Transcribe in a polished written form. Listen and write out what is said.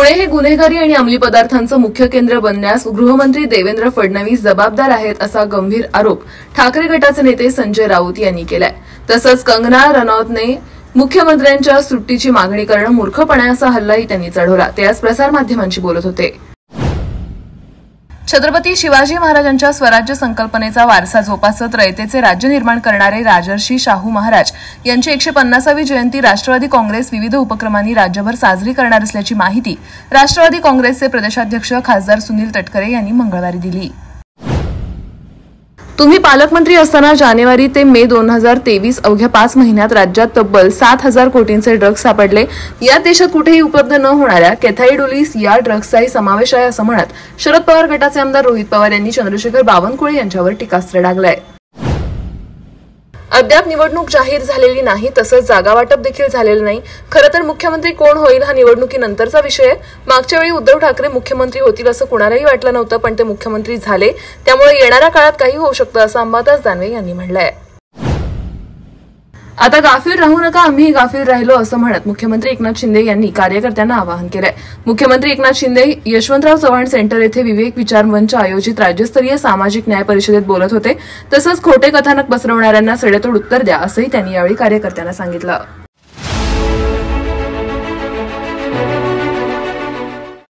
पुणे हे गुन्हेगारी आणि अंमली पदार्थांचं मुख्य केंद्र बनण्यास गृहमंत्री देवेंद्र फडणवीस जबाबदार आहेत असा गंभीर आरोप ठाकरे गटाचे नेते संजय राऊत यांनी केलाय। तसंच कंगना रनौतने मुख्यमंत्र्यांच्या सुट्टीची मागणी करणं मूर्खपणा असा हल्लाही त्यांनी चढवला। ते आज प्रसारमाध्यमांशी बोलत होते। छत्रपती शिवाजी महाराजांच्या स्वराज्य संकल्पनेचा वारसा जोपासत रयतेचे राज्य निर्माण करणारे राजर्षी शाहू महाराज यांची 150वी जयंती राष्ट्रवादी काँग्रेस विविध उपक्रमांनी राज्यभर साजरी करणार असल्याची माहिती राष्ट्रवादी काँग्रेसचे प्रदेशाध्यक्ष खासदार सुनील तटकरे यांनी मंगळवारी दिली। तुम्ही पालकमंत्री असताना जानेवारी ते मे 2023 अवघ्या 5 महिन्यात राज्यात तब्बल 7,000 कोटींचे ड्रग्ज सापडले। या देशात कुठेही उपलब्ध न होणाऱ्या कॅथाइडोलिस या ड्रग्जचाही समावेश आहे असं म्हणत शरद पवार गटाचे आमदार रोहित पवार यांनी चंद्रशेखर बावनकुळे यांच्यावर टीकास्त्र डागलंय। अद्याप निवडणूक जाहीर झालेली नाही, तसंच जागा वाटप देखील झालेलं नाही। खरं तर मुख्यमंत्री कोण होईल हा निवडणुकीनंतरचा विषय आहे। मागच्या वेळी उद्धव ठाकरे मुख्यमंत्री होतील असं कुणालाही वाटलं नव्हतं, पण ते मुख्यमंत्री झाले, त्यामुळे येणाऱ्या काळात काही होऊ शकतं असं अंबादास दानवे यांनी म्हटलंय। आता गाफील राहू नका, आम्ही गाफील राहिलो असं म्हणत मुख्यमंत्री एकनाथ शिंदे यांनी कार्यकर्त्यांना आवाहन केलंय। मुख्यमंत्री एकनाथ शिंदे यशवंतराव चव्हाण सेंटर येथे विवेक विचार मंच आयोजित राज्यस्तरीय सामाजिक न्याय परिषदेत बोलत होते। तसंच खोटे कथानक पसरवणाऱ्यांना सडेतोड उत्तर द्या असंही त्यांनी यावेळी कार्यकर्त्यांना सांगितलं।